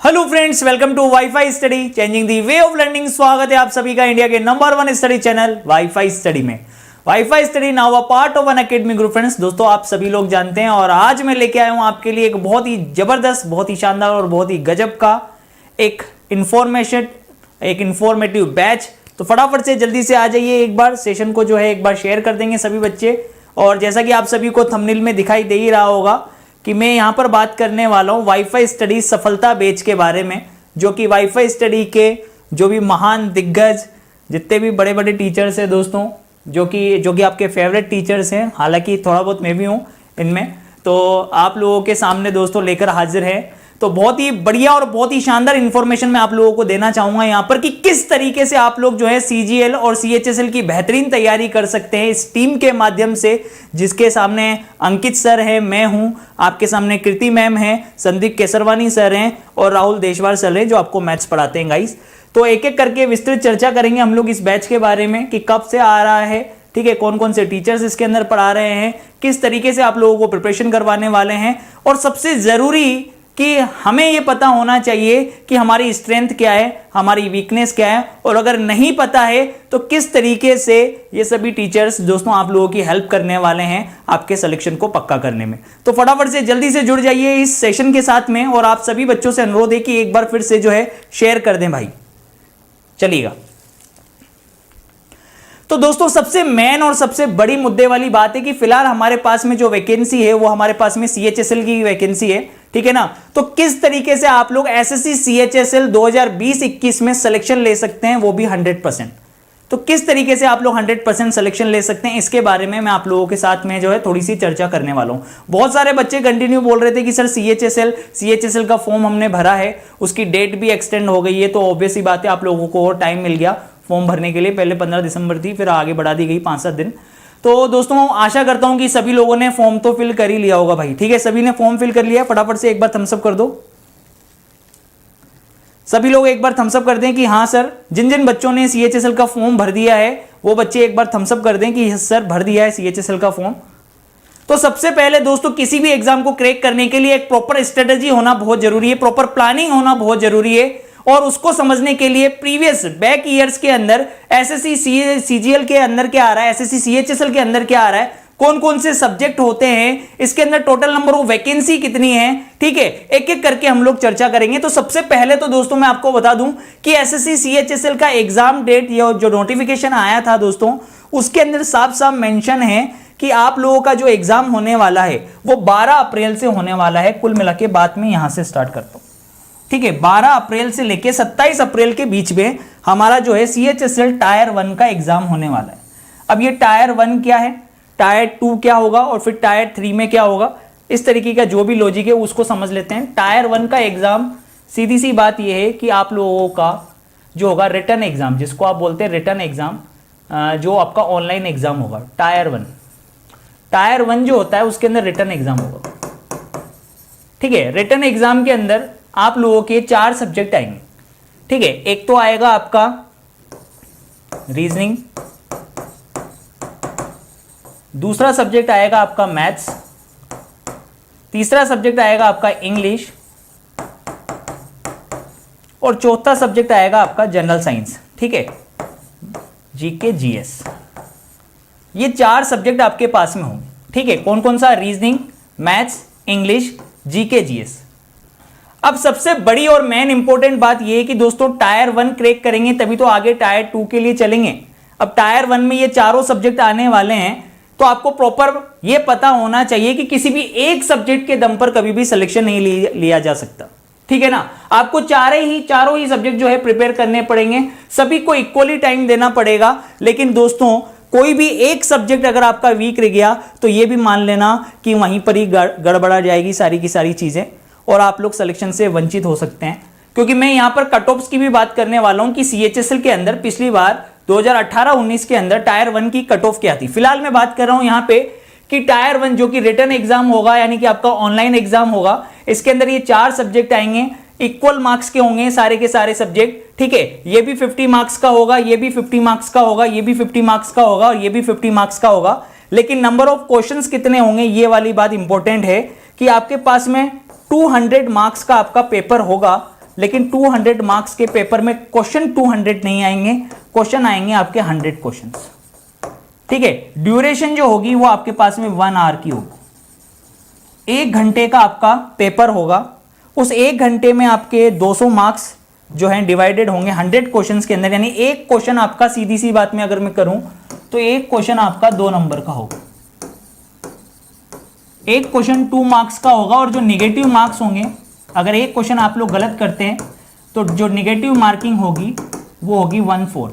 Hello friends, welcome to WiFi study changing the way of learning. स्वागत है आप सभी का इंडिया के number 1 study channel WiFi study में। WiFi study now a part of an academy group. Friends, दोस्तों आप सभी लोग जानते हैं और आज मैं लेके आया हूं आपके लिए एक बहुत ही जबरदस्त, बहुत ही शानदार और बहुत ही गजब का एक इंफॉर्मेटिव बैच। तो फटाफट से जल्दी से आ जाइए, एक बार सेशन को जो है एक बार शेयर कर देंगे सभी बच्चे। और जैसा कि आप सभी को थंबनेल में दिखाई दे ही रहा होगा कि मैं यहाँ पर बात करने वाला हूँ वाईफाई स्टडी सफलता बैच के बारे में, जो कि वाईफाई स्टडी के जो भी महान दिग्गज जितने भी बड़े बड़े टीचर्स हैं दोस्तों, जो कि आपके फेवरेट टीचर्स हैं, हालांकि थोड़ा बहुत मैं भी हूँ इनमें, तो आप लोगों के सामने दोस्तों लेकर हाजिर है। तो बहुत ही बढ़िया और बहुत ही शानदार इंफॉर्मेशन मैं आप लोगों को देना चाहूंगा यहाँ पर कि किस तरीके से आप लोग जो है सीजीएल और सीएचएसएल की बेहतरीन तैयारी कर सकते हैं इस टीम के माध्यम से, जिसके सामने अंकित सर है, मैं हूं आपके सामने, कृति मैम है, संदीप केसरवानी सर हैं और राहुल देशवाल सर हैं जो आपको मैथ्स पढ़ाते हैं गाइस। तो एक एक करके विस्तृत चर्चा करेंगे हम लोग इस बैच के बारे में कि कब से आ रहा है, ठीक है, कौन कौन से टीचर्स इसके अंदर पढ़ा रहे हैं, किस तरीके से आप लोगों को प्रिपरेशन करवाने वाले हैं, और सबसे जरूरी कि हमें यह पता होना चाहिए कि हमारी स्ट्रेंथ क्या है, हमारी वीकनेस क्या है, और अगर नहीं पता है तो किस तरीके से ये सभी टीचर्स दोस्तों आप लोगों की हेल्प करने वाले हैं आपके सिलेक्शन को पक्का करने में। तो फटाफट से जल्दी से जुड़ जाइए इस सेशन के साथ में, और आप सभी बच्चों से अनुरोध है कि एक बार फिर से जो है शेयर कर दें भाई। चलिएगा। तो दोस्तों सबसे मेन और सबसे बड़ी मुद्दे वाली बात है कि फिलहाल हमारे पास में जो वैकेंसी है वो हमारे पास में सीएचएसएल की वैकेंसी है, ठीक है ना। तो किस तरीके से आप लोग एसएससी सीएचएसएल 2020-21 में सिलेक्शन ले सकते हैं, वो भी 100%। तो किस तरीके से आप लोग 100% सिलेक्शन ले सकते हैं, इसके बारे में मैं आप लोगों के साथ में जो है थोड़ी सी चर्चा करने वाला हूं। बहुत सारे बच्चे कंटिन्यू बोल रहे थे कि सर सीएचएसएल का फॉर्म हमने भरा है, उसकी डेट भी एक्सटेंड हो गई है, तो ऑब्वियस ही बात है आप लोगों को और टाइम मिल गया फॉर्म भरने के लिए। पहले 15 दिसंबर थी, फिर आगे बढ़ा दी गई 5-7 दिन। तो दोस्तों आशा करता हूं कि सभी लोगों ने फॉर्म तो फिल कर ही लिया होगा भाई, ठीक है, सभी ने फॉर्म फिल कर लिया। फटाफट से एक बार थम्स अप कर दो, सभी लोग एक बार थम्स अप कर दें कि हाँ सर। जिन जिन बच्चों ने सीएचएसएल का फॉर्म भर दिया है वो बच्चे एक बार थम्स अप कर दें कि सर भर दिया है सीएचएसएल का फॉर्म। तो सबसे पहले दोस्तों किसी भी एग्जाम को क्रैक करने के लिए एक प्रॉपर स्ट्रेटेजी होना बहुत जरूरी है, प्रॉपर प्लानिंग होना बहुत जरूरी है, और उसको समझने के लिए प्रीवियस बैक ईयर्स के अंदर एसएससी सीजीएल के अंदर क्या आ रहा है, एसएससी सीएचएसएल के अंदर क्या आ रहा है, कौन कौन से सब्जेक्ट होते हैं, इसके अंदर टोटल नंबर ऑफ वैकेंसी कितनी है, ठीक है, एक एक करके हम लोग चर्चा करेंगे। तो सबसे पहले तो दोस्तों मैं आपको बता दूं कि एसएससी सीएचएसएल का एग्जाम डेट या जो नोटिफिकेशन आया था दोस्तों, उसके अंदर साफ साफ मेंशन है कि आप लोगों का जो एग्जाम होने वाला है वो 12 अप्रैल से होने वाला है। कुल मिला के बात में यहां से स्टार्ट करता हूं, ठीक है। 12 अप्रैल से लेके 27 अप्रैल के बीच में हमारा जो है सीएचएसएल टायर 1 का एग्जाम होने वाला है। अब ये टायर 1 क्या है, टायर 2 क्या होगा, और फिर टायर 3 में क्या होगा, इस तरीके का जो भी लॉजिक है उसको समझ लेते हैं। टायर 1 का एग्जाम सीधी सी बात यह है कि आप लोगों का जो होगा रिटन एग्जाम, जिसको आप बोलते हैं रिटन एग्जाम, जो आपका ऑनलाइन एग्जाम होगा। टायर 1 जो होता है उसके अंदर रिटन एग्जाम होगा, ठीक है। रिटन एग्जाम के अंदर आप लोगों के 4 सब्जेक्ट आएंगे, ठीक है। एक तो आएगा आपका रीजनिंग, दूसरा सब्जेक्ट आएगा आपका मैथ्स, तीसरा सब्जेक्ट आएगा आपका इंग्लिश, और चौथा सब्जेक्ट आएगा आपका जनरल साइंस, ठीक है, जीके जीएस। ये 4 सब्जेक्ट आपके पास में होंगे, ठीक है। कौन कौन सा, reasoning, maths, English, GK GS. अब सबसे बड़ी और मेन इंपॉर्टेंट बात यह है कि दोस्तों टायर 1 क्रैक करेंगे तभी तो आगे टायर 2 के लिए चलेंगे। अब टायर 1 में ये चारों सब्जेक्ट आने वाले हैं, तो आपको प्रॉपर ये पता होना चाहिए कि किसी भी एक सब्जेक्ट के दम पर कभी भी सिलेक्शन नहीं लिया जा सकता, ठीक है ना। आपको चारों ही सब्जेक्ट जो है प्रिपेयर करने पड़ेंगे, सभी को इक्वली टाइम देना पड़ेगा। लेकिन दोस्तों कोई भी एक सब्जेक्ट अगर आपका वीक रह गया तो ये भी मान लेना कि वहीं पर ही गड़बड़ा जाएगी सारी की सारी चीजें, और आप लोग सिलेक्शन से वंचित हो सकते हैं। क्योंकि मैं यहां पर कट ऑफ्स की भी बात करने वाला हूं कि सीएचएसएल के अंदर पिछली बार 2018-19 के अंदर टायर 1 की कट ऑफ क्या थी। फिलहाल मैं बात कर रहा हूं यहां पे कि टायर 1 जो कि रिटन एग्जाम होगा, यानी कि आपका ऑनलाइन एग्जाम होगा, इसके अंदर ये 4 सब्जेक्ट आएंगे। इक्वल मार्क्स के होंगे सारे के सारे सब्जेक्ट, ठीक है। ये भी 50 मार्क्स का होगा, ये भी 50 मार्क्स का होगा, ये भी 50 मार्क्स का होगा और ये भी 50 मार्क्स का होगा। लेकिन नंबर ऑफ क्वेश्चंस कितने होंगे, ये वाली बात इंपॉर्टेंट है कि आपके पास में 200 मार्क्स का आपका पेपर होगा, लेकिन 200 मार्क्स के पेपर में क्वेश्चन 200 नहीं आएंगे, क्वेश्चन आएंगे आपके 100 क्वेश्चंस, ठीक है। ड्यूरेशन जो होगी वो आपके पास में 1 आवर की होगी। 1 घंटे का आपका पेपर होगा, उस 1 घंटे में आपके 200 मार्क्स जो हैं डिवाइडेड होंगे 100 क्वेश्चंस के अंदर, यानी एक क्वेश्चन आपका, सीधी सी बात में अगर मैं करूं तो एक क्वेश्चन आपका 2 नंबर का होगा, एक क्वेश्चन 2 मार्क्स का होगा। और जो निगेटिव मार्क्स होंगे, अगर एक क्वेश्चन आप लोग गलत करते हैं तो जो निगेटिव मार्किंग होगी वो होगी 1/4,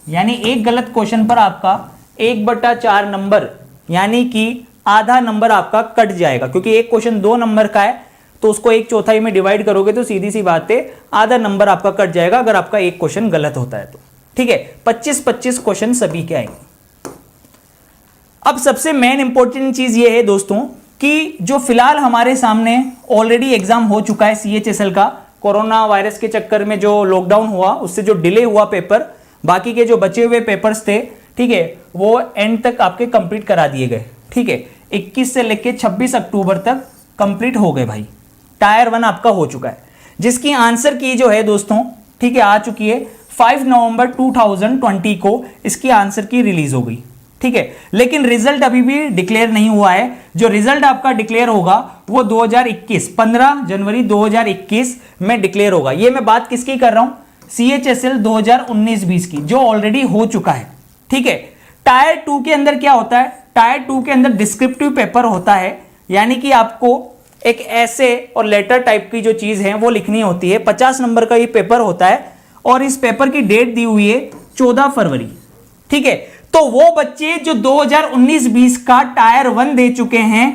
यानी एक गलत क्वेश्चन पर आपका 1/4 नंबर, यानी कि आधा नंबर आपका कट जाएगा। क्योंकि एक क्वेश्चन 2 नंबर का है तो उसको 1/4 में डिवाइड करोगे तो सीधी सी बात है आधा नंबर आपका कट जाएगा अगर आपका एक क्वेश्चन गलत होता है तो, ठीक है। 25-25 क्वेश्चन सभी के आएंगे। अब सबसे मेन इंपॉर्टेंट चीज ये है दोस्तों कि जो फिलहाल हमारे सामने ऑलरेडी एग्जाम हो चुका है CHSL का, कोरोना वायरस के चक्कर में जो लॉकडाउन हुआ उससे जो डिले हुआ पेपर, बाकी के जो बचे हुए पेपर्स थे, ठीक है, वो एंड तक आपके कंप्लीट करा दिए गए, ठीक है। 21 से लेके 26 अक्टूबर तक कंप्लीट हो गए भाई। टायर 1 आपका हो चुका है, जिसकी आंसर की जो है दोस्तों, ठीक है, आ चुकी है 5 नवंबर 2020 को इसकी आंसर की रिलीज हो गई, ठीक है। लेकिन रिजल्ट अभी भी डिक्लेयर नहीं हुआ है। जो रिजल्ट आपका डिक्लेयर होगा वो 2021 15 जनवरी 2021 में डिक्लेयर होगा। ये मैं बात किसकी कर रहा हूं, CHSL 2019-20 की, जो ऑलरेडी हो चुका है, ठीक है। टायर 2 के अंदर क्या होता है, टायर 2 के अंदर डिस्क्रिप्टिव पेपर होता है, यानी कि आपको एक ऐसे और लेटर टाइप की जो चीज है वो लिखनी होती है। 50 नंबर का ये पेपर होता है और इस पेपर की डेट दी हुई है 14 फरवरी, ठीक है। तो वो बच्चे जो 2019-20 का टायर 1 दे चुके हैं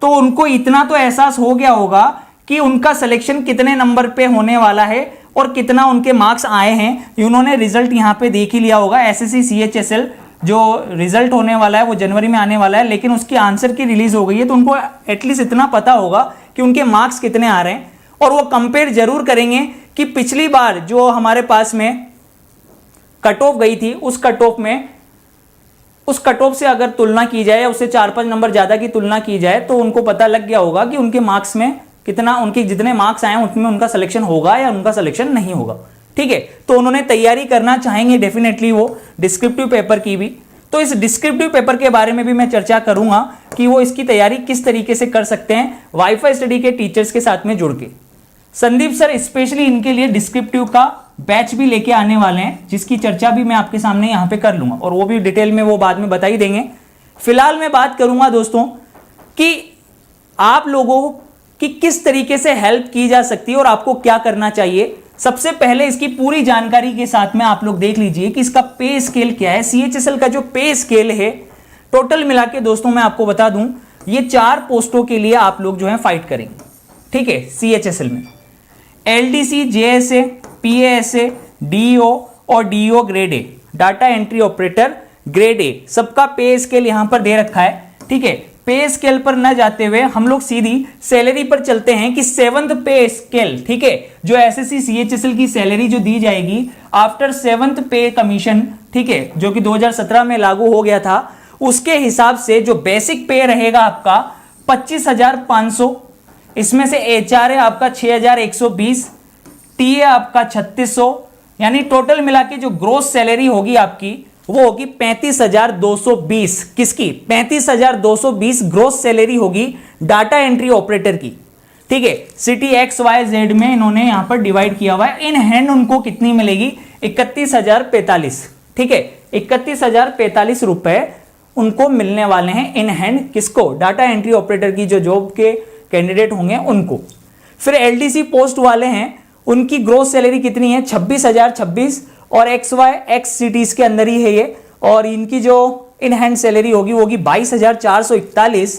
तो उनको इतना तो एहसास हो गया होगा कि उनका सिलेक्शन कितने नंबर पे होने वाला है और कितना उनके मार्क्स आए हैं। उन्होंने रिजल्ट यहां पे देख ही लिया होगा। SSC CHSL जो रिजल्ट होने वाला है वो जनवरी में आने वाला है, लेकिन उसकी आंसर की रिलीज हो गई है तो उनको एटलीस्ट इतना पता होगा कि उनके मार्क्स कितने आ रहे हैं। और वो कंपेयर जरूर करेंगे कि पिछली बार जो हमारे पास में कट ऑफ गई थी उस कट ऑफ से अगर तुलना की जाए या उससे 4-5 नंबर ज्यादा की तुलना की जाए तो उनको पता लग गया होगा कि उनके मार्क्स में कितना, उनके जितने मार्क्स आए उनमें उनका सिलेक्शन होगा या उनका सिलेक्शन नहीं होगा, ठीक है। तो उन्होंने तैयारी करना चाहेंगे डेफिनेटली वो डिस्क्रिप्टिव पेपर की भी। तो इस डिस्क्रिप्टिव पेपर के बारे में भी मैं चर्चा करूंगा कि वो इसकी तैयारी किस तरीके से कर सकते हैं वाईफाई स्टडी के टीचर्स के साथ में जुड़ के। संदीप सर स्पेशली इनके लिए डिस्क्रिप्टिव का बैच भी लेके आने वाले हैं, जिसकी चर्चा भी मैं आपके सामने यहां पे कर लूंगा और वो भी डिटेल में वो बाद में बता ही देंगे। फिलहाल मैं बात करूंगा दोस्तों कि आप लोगों की किस तरीके से हेल्प की जा सकती है और आपको क्या करना चाहिए। सबसे पहले इसकी पूरी जानकारी के साथ में आप लोग देख लीजिए कि इसका पे स्केल क्या है। CHSL का जो पे स्केल है टोटल मिला के दोस्तों मैं आपको बता दूं, ये 4 पोस्टों के लिए आप लोग जो है फाइट करेंगे, ठीक है। CHSL में LDC, JSA, PASA, DO और DO grade A, data entry operator grade A, सबका पे स्केल यहां पर दे रखा है, ठीक है। पे स्केल पर न जाते हुए हम लोग सीधी सैलरी पर चलते हैं कि 7th पे स्केल, ठीक है, जो SSC CHSL की सैलरी जो दी जाएगी आफ्टर 7th पे कमीशन, ठीक है, जो कि 2017 में लागू हो गया था, उसके हिसाब से जो बेसिक पे रहेगा आपका 25,500, इसमें से HR है आपका 6,120, TA आपका 3,600, यानी टोटल मिला के जो ग्रोस सैलरी होगी आपकी वो होगी 35,220। किसकी? 35,220 ग्रोस सैलरी होगी डाटा एंट्री ऑपरेटर की, ठीक है। सिटी XYZ में इन्होंने यहां पर डिवाइड किया हुआ है। इन हैंड उनको कितनी मिलेगी? 31,045, ठीक है। 31,045 रुपए उनको मिलने वाले हैं इन हैंड। किसको? डाटा एंट्री ऑपरेटर की जो जॉब के कैंडिडेट होंगे उनको। फिर LDC पोस्ट वाले हैं, उनकी ग्रोस सैलरी कितनी है? 26,026 और XYX सिटीज के अंदर ही है ये। और इनकी जो इन हैंड सैलरी होगी वो होगी 22,441,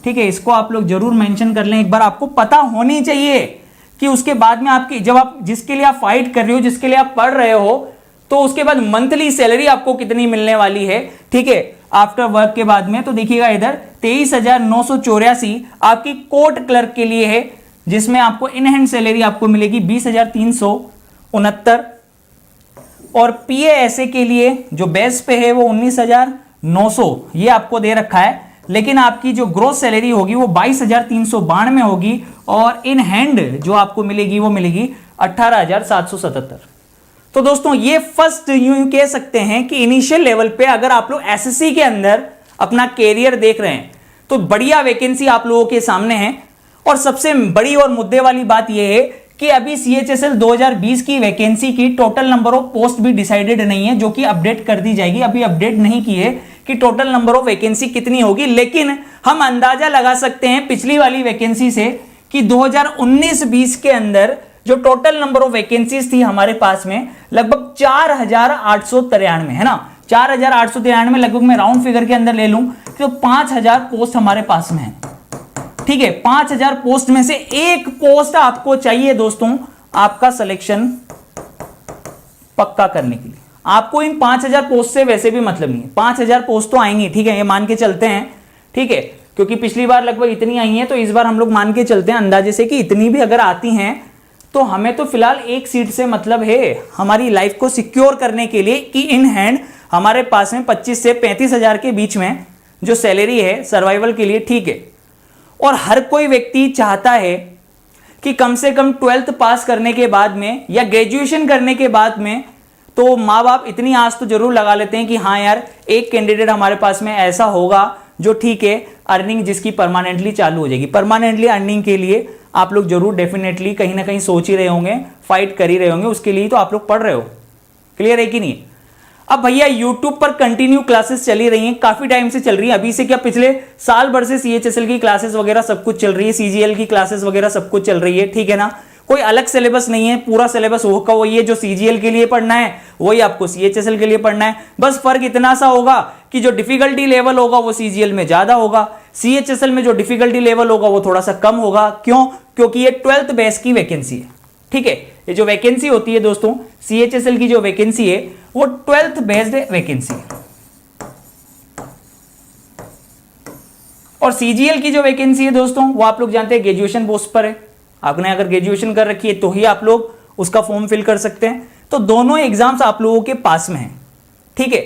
ठीक है। इसको आप लोग जरूर मेंशन कर लें, एक बार आपको पता होनी चाहिए कि उसके बाद में आपकी जब आप जिसके लिए आप फाइट कर रहे हो, जिसके लिए आप पढ़ रहे हो, तो उसके बाद मंथली सैलरी आपको कितनी मिलने वाली है, ठीक है, आफ्टर वर्क के बाद में। तो देखिएगा इधर 23,984 आपकी कोर्ट क्लर्क के लिए है, जिसमें आपको इन हैंड सैलरी आपको मिलेगी 20,369 और PASA के लिए जो बेस पे है वो 19,900 ये आपको दे रखा है, लेकिन आपकी जो ग्रोस सैलरी होगी वो 22,392 होगी और इन हैंड जो आपको मिलेगी वो मिलेगी 18,777। तो दोस्तों ये फर्स्ट यूं कह सकते हैं कि इनिशियल लेवल पे अगर आप लोग SSC के अंदर अपना कैरियर देख रहे हैं तो बढ़िया वैकेंसी आप लोगों के सामने है। और सबसे बड़ी और मुद्दे वाली बात यह है कि अभी CHSL 2020 की वैकेंसी की टोटल नंबर ऑफ पोस्ट भी डिसाइडेड नहीं है, जो कि अपडेट कर दी जाएगी। अभी अपडेट नहीं की है कि टोटल नंबर ऑफ वैकेंसी कितनी होगी, लेकिन हम अंदाजा लगा सकते हैं पिछली वाली वैकेंसी से कि 2019-20 के अंदर जो टोटल नंबर ऑफ वैकेंसीज थी हमारे पास में लगभग 4,893 है ना, 4,893 लगभग मैं राउंड फिगर के अंदर ले लूं तो 5,000 पोस्ट हमारे पास में है। ठीक है, 5,000 पोस्ट में से एक पोस्ट आपको चाहिए दोस्तों आपका सिलेक्शन पक्का करने के लिए। आपको इन 5,000 पोस्ट से वैसे भी मतलब नहीं है, 5,000 पोस्ट तो आएंगी, ठीक है, ये मान के चलते हैं, ठीक है, क्योंकि पिछली बार लगभग इतनी आई हैं तो इस बार हम लोग मान के चलते हैं अंदाजे से कि इतनी भी अगर आती हैं तो हमें तो फिलहाल एक सीट से मतलब है हमारी लाइफ को सिक्योर करने के लिए कि इन हैंड हमारे पास में 25 से 35,000 के बीच में जो सैलरी है सर्वाइवल के लिए, ठीक है। और हर कोई व्यक्ति चाहता है कि कम से कम 12th पास करने के बाद में या ग्रेजुएशन करने के बाद में तो माँ बाप इतनी आस तो जरूर लगा लेते हैं कि हाँ यार एक कैंडिडेट हमारे पास में ऐसा होगा जो ठीक है अर्निंग जिसकी परमानेंटली चालू हो जाएगी। परमानेंटली अर्निंग के लिए आप लोग जरूर डेफिनेटली कहीं ना कहीं सोच ही रहे होंगे, फाइट कर ही रहे होंगे, उसके लिए तो आप लोग पढ़ रहे हो। क्लियर है कि नहीं? अब भैया YouTube पर कंटिन्यू क्लासेस चली रही हैं, काफी टाइम से चल रही हैं, अभी से क्या पिछले साल भर से CHSL की क्लासेस वगैरह सब कुछ चल रही है, CGL की क्लासेस वगैरह सब कुछ चल रही है, ठीक है ना। कोई अलग सिलेबस नहीं है, पूरा सिलेबस वो का वही है, जो CGL के लिए पढ़ना है वही आपको CHSL के लिए पढ़ना है। बस फर्क इतना सा होगा कि जो डिफिकल्टी लेवल होगा वो CGL में ज्यादा होगा, CHSL में जो डिफिकल्टी लेवल होगा वो थोड़ा सा कम होगा। क्यों? क्योंकि ये 12th बेस की वैकेंसी है, ठीक है। ये जो वैकेंसी होती है दोस्तों CHSL की जो वैकेंसी है वो 12th बेस्ड वैकेंसी है, और CGL की जो वैकेंसी है दोस्तों वो आप लोग जानते हैं ग्रेजुएशन पोस्ट पर है। आपने अगर ग्रेजुएशन कर रखी है तो ही आप लोग उसका फॉर्म फिल कर सकते हैं। तो दोनों एग्जाम्स आप लोगों के पास में हैं, ठीक है।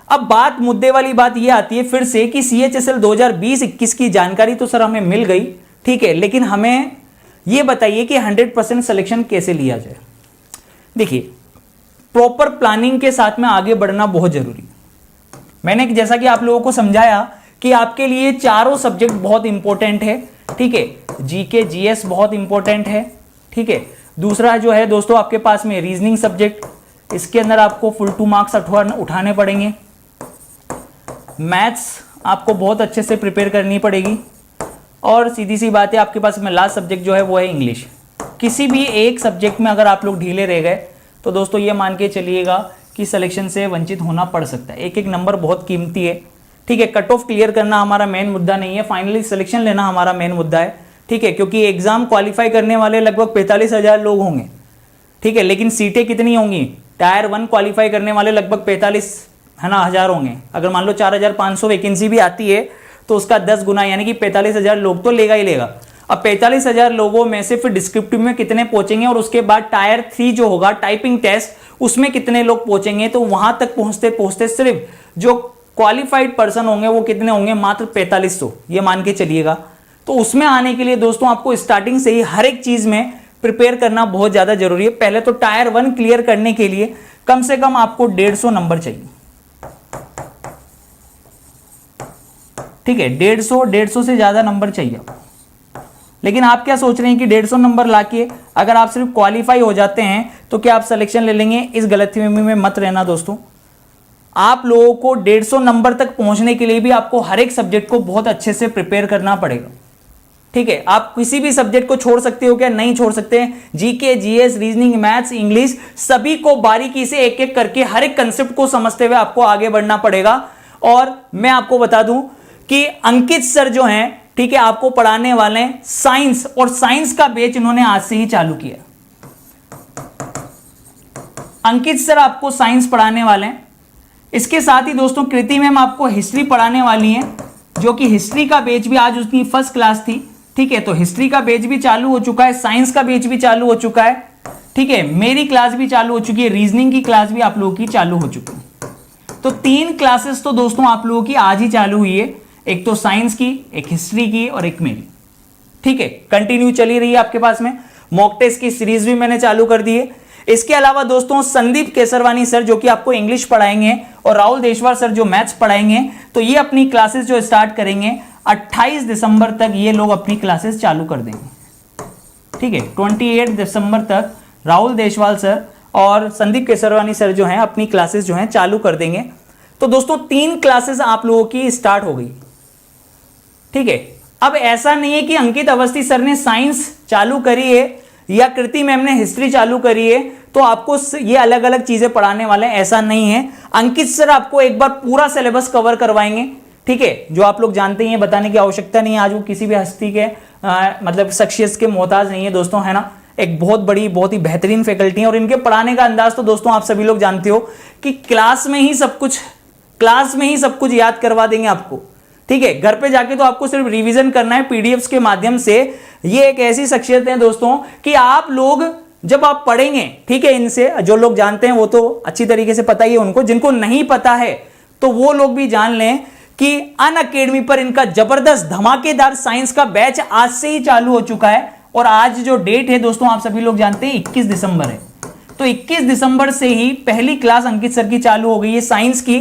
अब बात मुद्दे वाली बात ये आती है फिर से कि CHSL 2020-21 की जानकारी तो सर हमें मिल गई, ठीक है, लेकिन हमें ये बताइए कि 100% सिलेक्शन कैसे लिया जाए। देखिए प्रॉपर प्लानिंग के साथ में आगे बढ़ना बहुत जरूरी। मैंने जैसा कि आप लोगों को समझाया कि आपके लिए चारों सब्जेक्ट बहुत इंपॉर्टेंट है, ठीक है। GK GS बहुत इंपॉर्टेंट है, ठीक है। दूसरा जो है दोस्तों आपके पास में रीजनिंग सब्जेक्ट, इसके अंदर आपको फुल 2 मार्क्स उठाने पड़ेंगे। मैथ्स आपको बहुत अच्छे से प्रिपेयर करनी पड़ेगी, और सीधी सी बात है आपके पास में लास्ट सब्जेक्ट जो है वो है इंग्लिश। किसी भी एक सब्जेक्ट में अगर आप लोग ढीले रह गए तो दोस्तों ये मान के चलिएगा कि सिलेक्शन से वंचित होना पड़ सकता है। एक एक नंबर बहुत कीमती है, ठीक है। कट ऑफ क्लियर करना हमारा मेन मुद्दा नहीं है, फाइनली सिलेक्शन लेना हमारा मेन मुद्दा है, ठीक है। क्योंकि एग्जाम क्वालिफाई करने वाले लगभग 45,000 लोग होंगे, ठीक है, लेकिन सीटें कितनी होंगी? टायर 1 क्वालिफाई करने वाले लगभग 45 है ना हजार होंगे। अगर मान लो 4,500 वैकेंसी भी आती है तो उसका 10 गुना यानी कि 45,000 लोग तो लेगा ही लेगा। अब 45,000 लोगों में से फिर डिस्क्रिप्टिव में कितने पहुंचेंगे, और उसके बाद टायर 3 जो होगा टाइपिंग टेस्ट उसमें कितने लोग पहुंचेंगे, तो वहां तक पहुंचते पहुंचते सिर्फ जो क्वालिफाइड पर्सन होंगे वो कितने होंगे? मात्र 4500, ये मान के चलिएगा। तो उसमें आने के लिए दोस्तों आपको स्टार्टिंग से ही हर एक चीज में प्रिपेयर करना बहुत ज्यादा जरूरी है। पहले तो टायर 1 क्लियर करने के लिए कम से कम आपको 150 नंबर चाहिए, ठीक है। 150 से ज्यादा नंबर चाहिए। लेकिन आप क्या सोच रहे हैं कि 150 नंबर लाके अगर आप सिर्फ क्वालिफाई हो जाते हैं तो क्या आप सिलेक्शन ले लेंगे? इस गलतफहमी में मत रहना दोस्तों। आप लोगों को 150 नंबर तक पहुंचने के लिए भी आपको हर एक सब्जेक्ट को बहुत अच्छे से प्रिपेयर करना पड़ेगा, ठीक है। आप किसी भी सब्जेक्ट को छोड़ सकते हो क्या? नहीं छोड़ सकते। GK GS reasoning maths English सभी को बारीकी से एक एक करके हर एक कंसेप्ट को समझते हुए आपको आगे बढ़ना पड़ेगा। और मैं आपको बता दूं कि अंकित सर जो हैं, ठीक है, आपको पढ़ाने वाले हैं साइंस, और साइंस का बैच इन्होंने आज से ही चालू किया। अंकित सर आपको साइंस पढ़ाने वाले हैं। इसके साथ ही दोस्तों कृति मैम आपको हिस्ट्री पढ़ाने वाली हैं, जो कि हिस्ट्री का बैच भी आज उसकी फर्स्ट क्लास थी, ठीक है, तो हिस्ट्री का बैच भी चालू हो चुका है, साइंस का बैच भी चालू हो चुका है, ठीक है, मेरी क्लास भी चालू हो चुकी है, रीजनिंग की क्लास भी आप लोगों की चालू हो चुकी है। तो 3 क्लासेस तो दोस्तों आप लोगों की आज ही चालू हुई है, एक तो साइंस की, एक हिस्ट्री की और एक मेरी, ठीक है, कंटिन्यू चली रही है आपके पास में। मॉक टेस्ट की सीरीज भी मैंने चालू कर दी है। इसके अलावा दोस्तों संदीप केसरवानी सर जो कि आपको इंग्लिश पढ़ाएंगे और राहुल देशवार सर जो मैथ्स पढ़ाएंगे, तो ये अपनी क्लासेस जो स्टार्ट करेंगे 28 दिसंबर तक ये लोग अपनी क्लासेस चालू कर देंगे, ठीक है। 28 दिसंबर तक राहुल देशवाल सर और संदीप केसरवानी सर जो हैं अपनी क्लासेस जो हैं चालू कर देंगे। तो दोस्तों 3 क्लासेस आप लोगों की स्टार्ट हो गई, ठीक है। अब ऐसा नहीं है कि अंकित अवस्थी सर ने साइंस चालू करी है या कृति मैम ने हिस्ट्री चालू करी है तो आपको ये अलग अलग चीजें पढ़ाने वाले हैं, ऐसा नहीं है। अंकित सर आपको एक बार पूरा सिलेबस कवर करवाएंगे, ठीक है, जो आप लोग जानते हैं, बताने की आवश्यकता नहीं है। आज वो किसी भी हस्ती के मतलब शख्सियत के मोहताज नहीं है दोस्तों, है ना। एक बहुत बड़ी, बहुत ही बेहतरीन फैकल्टी है और इनके पढ़ाने का अंदाज तो दोस्तों आप सभी लोग जानते हो कि क्लास में ही सब कुछ याद करवा देंगे आपको, ठीक है। घर पे जाके तो आपको सिर्फ रिवीजन करना है पीडीएफ्स के माध्यम से। ये एक ऐसी शख्सियत है दोस्तों कि आप लोग जब आप पढ़ेंगे, ठीक है, इनसे जो लोग जानते हैं वो तो अच्छी तरीके से पता ही है उनको, जिनको नहीं पता है तो वो लोग भी जान लें कि अनअकैडमी पर इनका जबरदस्त धमाकेदार साइंस का बैच आज से ही चालू हो चुका है। और आज जो डेट है दोस्तों आप सभी लोग जानते हैं 21 दिसंबर है, तो 21 दिसंबर से ही पहली क्लास अंकित सर की चालू हो गई है साइंस की,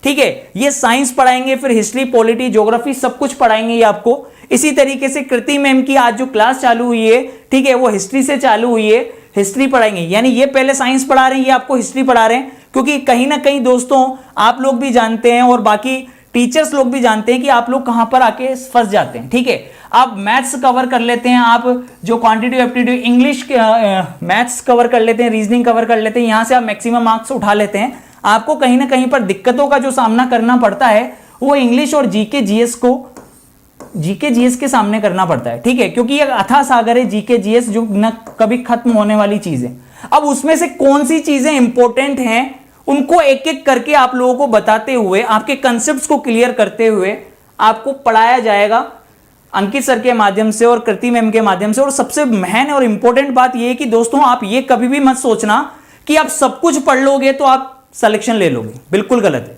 ठीक है। ये साइंस पढ़ाएंगे, फिर हिस्ट्री, पॉलिटी, ज्योग्राफी सब कुछ पढ़ाएंगे ये आपको। इसी तरीके से कृति मैम की आज जो क्लास चालू हुई है, ठीक है, वो हिस्ट्री से चालू हुई है, हिस्ट्री पढ़ाएंगे। यानी ये पहले साइंस पढ़ा रहे हैं, ये आपको हिस्ट्री पढ़ा रहे हैं, क्योंकि कहीं ना कहीं दोस्तों आप लोग भी जानते हैं और बाकी टीचर्स लोग भी जानते हैं कि आप लोग कहां पर आके फंस जाते हैं, ठीक है। आप मैथ्स कवर कर लेते हैं, आप जो quantitative aptitude English maths cover कर लेते हैं, रीजनिंग कवर कर लेते हैं, यहां से आप मैक्सिमम मार्क्स उठा लेते हैं। आपको कहीं ना कहीं पर दिक्कतों का जो सामना करना पड़ता है वो इंग्लिश और जीके जीएस के सामने करना पड़ता है, ठीक है, क्योंकि ये अथाह सागर है जीके जीएस जो न कभी खत्म होने वाली चीज है। अब उसमें से कौन सी चीजें इंपॉर्टेंट हैं उनको एक एक करके आप लोगों को बताते हुए, आपके कंसेप्ट्स को क्लियर करते हुए आपको पढ़ाया जाएगा अंकित सर के माध्यम से और कृति मैम के माध्यम से। और सबसे महत्वपूर्ण और इंपॉर्टेंट बात यह है कि दोस्तों आप ये कभी भी मत सोचना कि आप सब कुछ पढ़ लोगे तो आप सिलेक्शन ले लोगे, बिल्कुल गलत है,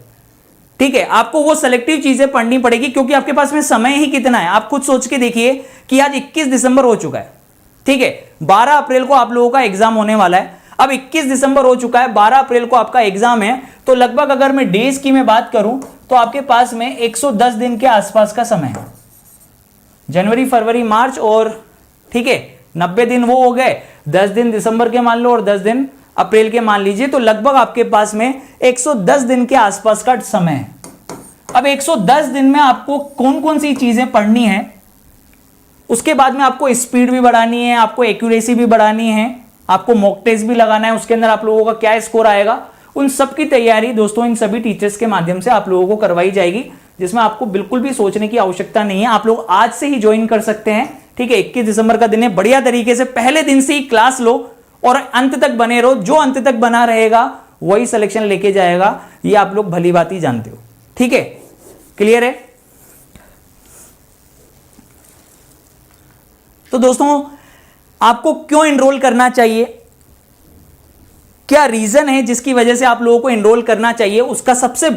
ठीक है। आपको वो सेलेक्टिव चीजें पढ़नी पड़ेगी क्योंकि आपके पास में समय ही कितना है। आप खुद सोच के देखिए कि आज 21 दिसंबर हो चुका है, ठीक है, 12 अप्रैल को आप लोगों का एग्जाम होने वाला है। अब 21 दिसंबर हो चुका है, 12 अप्रैल को आपका एग्जाम है, तो लगभग अगर मैं डेज की मैं बात करूं तो आपके पास में 110 दिन के आसपास का समय है। जनवरी, फरवरी, मार्च और, ठीक है, 90 दिन वो हो गए, 10 दिन दिसंबर के मान लो और 10 दिन अप्रैल के मान लीजिए, तो लगभग आपके पास में 110 दिन के आसपास का समय है। अब 110 दिन में आपको कौन कौन सी चीजें पढ़नी है, उसके बाद में आपको स्पीड भी बढ़ानी है, आपको एक्यूरेसी भी बढ़ानी है, आपको मॉक टेस्ट भी लगाना है, उसके अंदर आप लोगों का क्या स्कोर आएगा, उन सब की तैयारी दोस्तों इन सभी टीचर्स के माध्यम से आप लोगों को करवाई जाएगी, जिसमें आपको बिल्कुल भी सोचने की आवश्यकता नहीं है। आप लोग आज से ही ज्वाइन कर सकते हैं, ठीक है। 21 दिसंबर का दिन है, बढ़िया तरीके से पहले दिन से ही क्लास लो और अंत तक बने रहो। जो अंत तक बना रहेगा वही सिलेक्शन लेके जाएगा, ये आप लोग भली बात ही जानते हो, ठीक है, क्लियर है। तो दोस्तों आपको क्यों एनरोल करना चाहिए, क्या रीजन है जिसकी वजह से आप लोगों को एनरोल करना चाहिए, उसका सबसे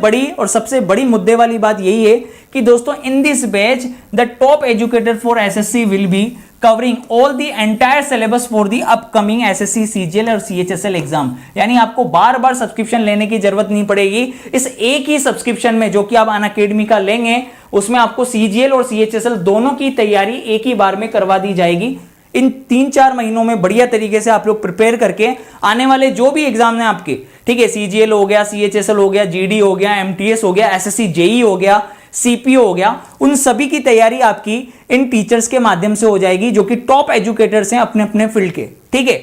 बड़ी मुद्दे वाली बात यही है कि दोस्तों in this batch the top educator for SSC will be covering all the entire syllabus for the upcoming SSC, CGL और सीएचएसएल एग्जाम। यानी आपको बार बार सब्सक्रिप्शन लेने की जरूरत नहीं पड़ेगी। इस एक ही सब्सक्रिप्शन में जो कि आप अनअकैडमी का लेंगे उसमें आपको सीजीएल और सीएचएसएल दोनों की तैयारी एक ही बार में करवा दी जाएगी। इन 3-4 महीनों में बढ़िया तरीके से आप लोग प्रिपेयर करके आने वाले जो भी एग्जाम हैं आपके, ठीक है, सीजीएल हो गया, सीएचएसएल हो गया, जीडी हो गया, एमटीएस हो गया, एसएससी जेई हो गया, सीपीओ हो गया, उन सभी की तैयारी आपकी इन टीचर्स के माध्यम से हो जाएगी जो कि टॉप एजुकेटर्स हैं अपने अपने फील्ड के, ठीक है।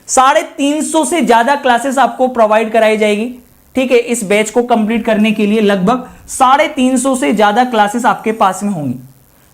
350 से ज्यादा क्लासेस आपको प्रोवाइड कराई जाएगी, ठीक है। इस बैच को कंप्लीट करने के लिए लगभग 350 से ज्यादा क्लासेस आपके पास में होंगी।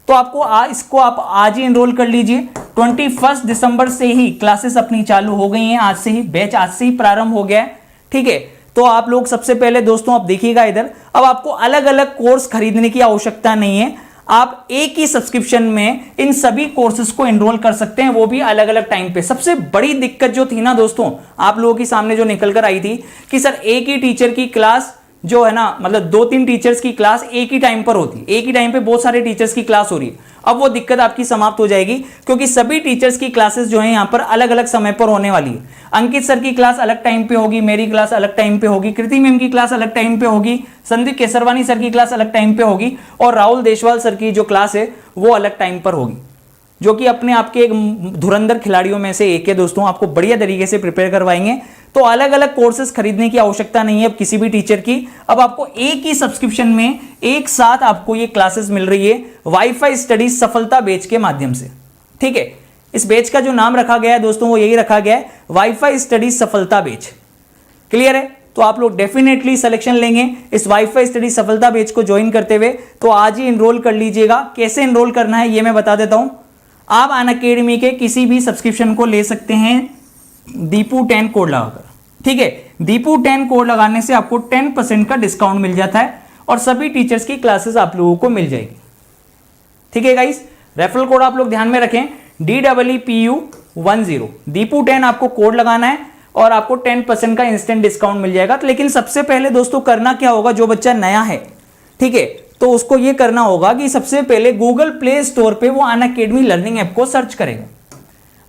तो आपको इसको आप आज ही एनरोल कर लीजिए। 21 दिसंबर से ही क्लासेस अपनी चालू हो गई हैं, आज से ही बैच आज से ही प्रारंभ हो गया है, ठीक है। तो आप लोग सबसे पहले दोस्तों आप देखिएगा इधर, अब आपको अलग अलग कोर्स खरीदने की आवश्यकता नहीं है। आप एक ही सब्सक्रिप्शन में इन सभी कोर्सेज को एनरोल कर सकते हैं, वो भी अलग अलग टाइम पे। सबसे बड़ी दिक्कत जो थी ना दोस्तों आप लोगों के सामने जो निकल कर आई थी कि सर एक ही टीचर की क्लास जो है ना, मतलब 2-3 टीचर्स की क्लास एक ही टाइम पर होती है, एक ही टाइम पे बहुत सारे टीचर्स की क्लास हो रही है। अब वो दिक्कत आपकी समाप्त हो जाएगी, क्योंकि सभी टीचर्स की क्लासेस जो है यहाँ पर अलग अलग समय पर होने वाली है। अंकित सर की क्लास अलग टाइम पे होगी, मेरी क्लास अलग टाइम पे होगी, कृति मैम की क्लास अलग टाइम पे होगी, संदीप केसरवानी सर की क्लास अलग टाइम पे होगी, और राहुल देशवाल सर की जो क्लास है वो अलग टाइम पर होगी, जो कि अपने आपके एक धुरंधर खिलाड़ियों में से एक है दोस्तों। आपको बढ़िया तरीके से प्रिपेयर करवाएंगे, तो अलग अलग कोर्सेज खरीदने की आवश्यकता नहीं है अब किसी भी टीचर की। अब आपको एक ही सब्सक्रिप्शन में एक साथ आपको ये क्लासेस मिल रही है वाईफाई स्टडी सफलता बैच के माध्यम से। ठीक है, इस बैच का जो नाम रखा गया है दोस्तों वो यही रखा गया है, वाईफाई स्टडी सफलता बैच। क्लियर है? तो आप लोग डेफिनेटली सिलेक्शन लेंगे इस वाईफाई स्टडी सफलता बैच को ज्वाइन करते हुए, तो आज ही एनरोल कर लीजिएगा। कैसे एनरोल करना है ये मैं बता देता हूं। आप अनअकैडमी के किसी भी सब्सक्रिप्शन को ले सकते हैं दीपू10 कोड लगाकर। ठीक है, दीपू10 कोड लगाने से आपको 10% का डिस्काउंट मिल जाता है और सभी टीचर्स की क्लासेस आप लोगों को मिल जाएगी। ठीक है गाइस, रेफरल कोड आप लोग ध्यान में रखें, DEEPU10 दीपू10 आपको कोड लगाना है और आपको 10% का इंस्टेंट डिस्काउंट मिल जाएगा। तो लेकिन सबसे पहले दोस्तों करना क्या होगा, जो बच्चा नया है ठीक है, तो उसको ये करना होगा कि सबसे पहले गूगल प्ले स्टोर पे वो अनअकैडमी लर्निंग ऐप को सर्च करेगा।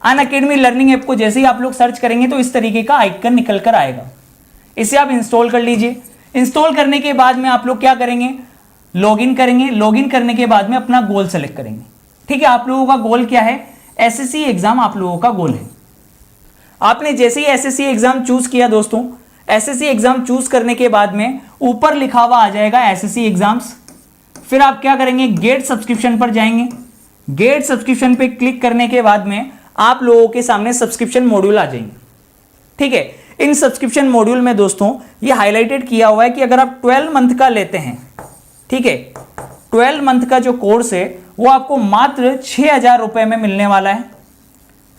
अनअकैडमी लर्निंग ऐप को जैसे ही आप लोग सर्च करेंगे तो इस तरीके का आइकन निकल कर आएगा, इसे आप इंस्टॉल कर लीजिए। इंस्टॉल करने के बाद में आप लोग क्या करेंगे, लॉगिन करेंगे। लॉगिन करने के बाद में अपना गोल सेलेक्ट करेंगे। ठीक है, आप लोगों का गोल क्या है, एसएससी एग्जाम आप लोगों का गोल है। आपने जैसे ही एसएससी एग्जाम चूज किया दोस्तों, एसएससी एग्जाम चूज करने के बाद में ऊपर लिखा हुआ आ जाएगा एसएससी एग्जाम्स। फिर आप क्या करेंगे, गेट सब्सक्रिप्शन पर जाएंगे। गेट सब्सक्रिप्शन पे क्लिक करने के बाद में आप लोगों के सामने सब्सक्रिप्शन मॉड्यूल आ जाएंगे। ठीक है, इन सब्सक्रिप्शन मॉड्यूल में दोस्तों ये हाईलाइटेड किया हुआ है कि अगर आप 12 मंथ का लेते हैं, ठीक है, 12 मंथ का जो कोर्स है वो आपको मात्र 6,000 रुपए में मिलने वाला है,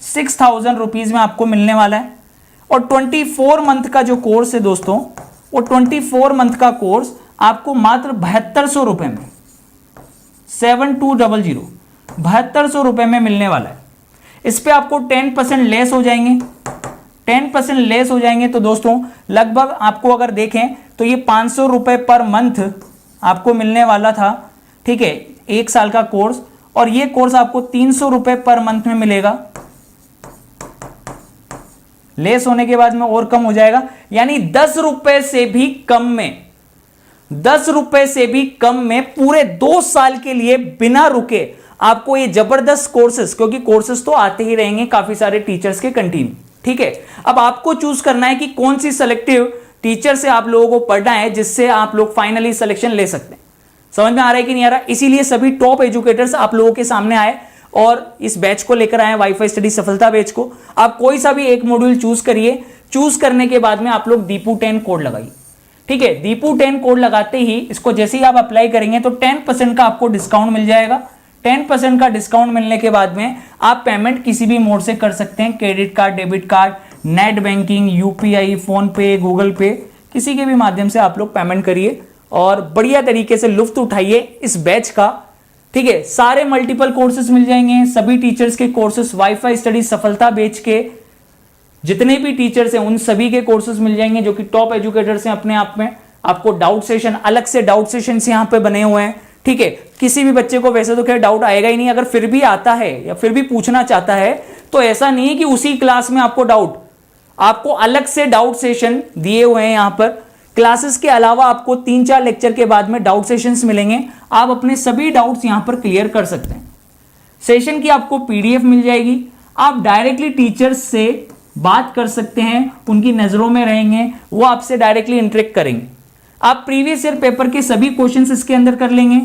6,000 रुपीज में आपको मिलने वाला है। और 24 मंथ का जो कोर्स है दोस्तों, वो 24 मंथ का कोर्स आपको मात्र 7200 रुपए में, 7200 7200 रुपए में मिलने वाला है। इस पे आपको 10% लेस हो जाएंगे। 10% लेस हो जाएंगे तो दोस्तों लगभग आपको अगर देखें तो ये 500 रुपए पर मंथ आपको मिलने वाला था। ठीक है, 1 साल का कोर्स, और ये कोर्स आपको 300 रुपए पर मंथ में मिलेगा। लेस होने के बाद में और कम हो जाएगा, यानी 10 रुपए से भी कम में, 10 रुपए से भी कम में पूरे 2 साल के लिए बिना रुके आपको ये जबरदस्त कोर्सेस, क्योंकि कोर्सेस तो आते ही रहेंगे काफी सारे टीचर्स के कंटिन्यू। ठीक है, अब आपको चूज करना है कि कौन सी सेलेक्टिव टीचर से आप लोगों को पढ़ना है जिससे आप लोग फाइनली सिलेक्शन ले सकते हैं। समझ में आ रहा है कि नहीं आ रहा? इसीलिए सभी टॉप एजुकेटर्स आप लोगों के सामने आए और इस बैच को लेकर आए, वाईफाई स्टडी सफलता बैच को। आप कोई सा भी एक मॉड्यूल चूज करिए, चूज करने के बाद में आप लोग दीपू10 कोड लगाइए। ठीक है, दीपू10 कोड लगाते ही इसको जैसे ही आप अप्लाई करेंगे तो 10% का आपको डिस्काउंट मिल जाएगा। 10% का डिस्काउंट मिलने के बाद में आप पेमेंट किसी भी मोड से कर सकते हैं, credit card, debit card, net banking, UPI, phone पे, गूगल पे, किसी के भी माध्यम से आप लोग पेमेंट करिए और बढ़िया तरीके से लुफ्त उठाइए इस बैच का। ठीक है, सारे मल्टीपल कोर्सेज मिल जाएंगे, सभी टीचर्स के कोर्सेज, वाईफाई स्टडी सफलता बैच के जितने भी टीचर्स हैं उन सभी के कोर्सेज मिल जाएंगे जो कि टॉप एजुकेटर्स हैं अपने आप में। आपको डाउट सेशन, अलग से डाउट सेशंस यहाँ पे बने हुए हैं। ठीक है, किसी भी बच्चे को वैसे तो खैर डाउट आएगा ही नहीं, अगर फिर भी आता है या फिर भी पूछना चाहता है तो ऐसा नहीं है कि उसी क्लास में आपको डाउट, आपको अलग से डाउट सेशन दिए हुए हैं यहाँ पर। क्लासेस के अलावा आपको 3-4 लेक्चर के बाद में डाउट सेशंस मिलेंगे, आप अपने सभी डाउट्स यहाँ पर क्लियर कर सकते हैं। सेशन की आपको पीडीएफ मिल जाएगी, आप डायरेक्टली टीचर्स से बात कर सकते हैं, उनकी नजरों में रहेंगे, वो आपसे डायरेक्टली इंटरेक्ट करेंगे। आप प्रीवियस ईयर पेपर के सभी क्वेश्चंस इसके अंदर कर लेंगे।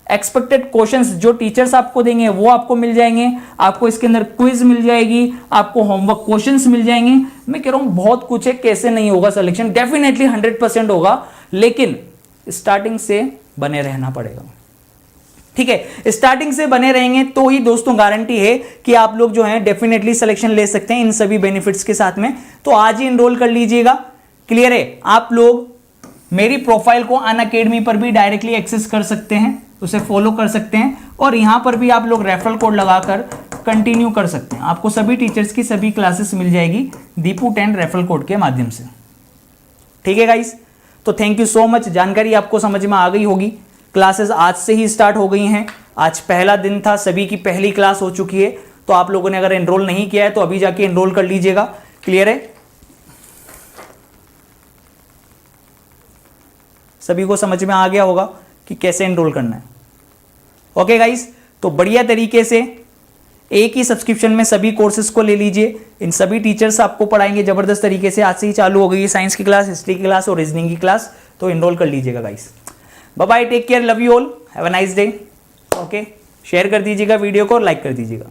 एक्सपेक्टेड क्वेश्चंस जो टीचर्स आपको देंगे वो आपको मिल जाएंगे। आपको इसके अंदर क्विज मिल जाएगी, आपको होमवर्क क्वेश्चंस मिल जाएंगे। मैं कह रहा हूं बहुत कुछ है, कैसे नहीं होगा सिलेक्शन, डेफिनेटली 100% होगा, लेकिन स्टार्टिंग से बने रहना पड़ेगा। ठीक है, स्टार्टिंग से बने रहेंगे तो ही दोस्तों गारंटी है कि आप लोग जो है डेफिनेटली सिलेक्शन ले सकते हैं इन सभी बेनिफिट्स के साथ में। तो आज ही एनरोल कर लीजिएगा। क्लियर है? आप लोग मेरी प्रोफाइल को अनअकैडमी पर भी डायरेक्टली एक्सेस कर सकते हैं। उसे फॉलो कर सकते हैं और यहाँ पर भी आप लोग रेफरल कोड लगाकर कंटिन्यू कर सकते हैं। आपको सभी टीचर्स की सभी क्लासेस मिल जाएगी दीपू 10 रेफरल कोड के माध्यम से। ठीक है गाइस, तो थैंक यू सो मच। जानकारी आपको समझ में आ गई होगी। क्लासेस आज से ही स्टार्ट हो गई हैं। आज पहला दिन था, सभी की पहली क्लास हो चुकी है। तो आप लोगों ने अगर एनरोल नहीं किया है तो अभी जाके एनरोल कर लीजिएगा। क्लियर है, सभी को समझ में आ गया होगा कि कैसे एनरोल करना है। ओके गाइस, तो बढ़िया तरीके से एक ही सब्सक्रिप्शन में सभी कोर्सेज को ले लीजिए। इन सभी टीचर्स आपको पढ़ाएंगे जबरदस्त तरीके से। आज से ही चालू हो गई है साइंस की क्लास, हिस्ट्री की क्लास और रीजनिंग की क्लास। तो एनरोल कर लीजिएगा guys. Bye bye, take care, love you all, have a nice day. Okay, share कर दीजिएगा वीडियो को और लाइक कर दीजिएगा।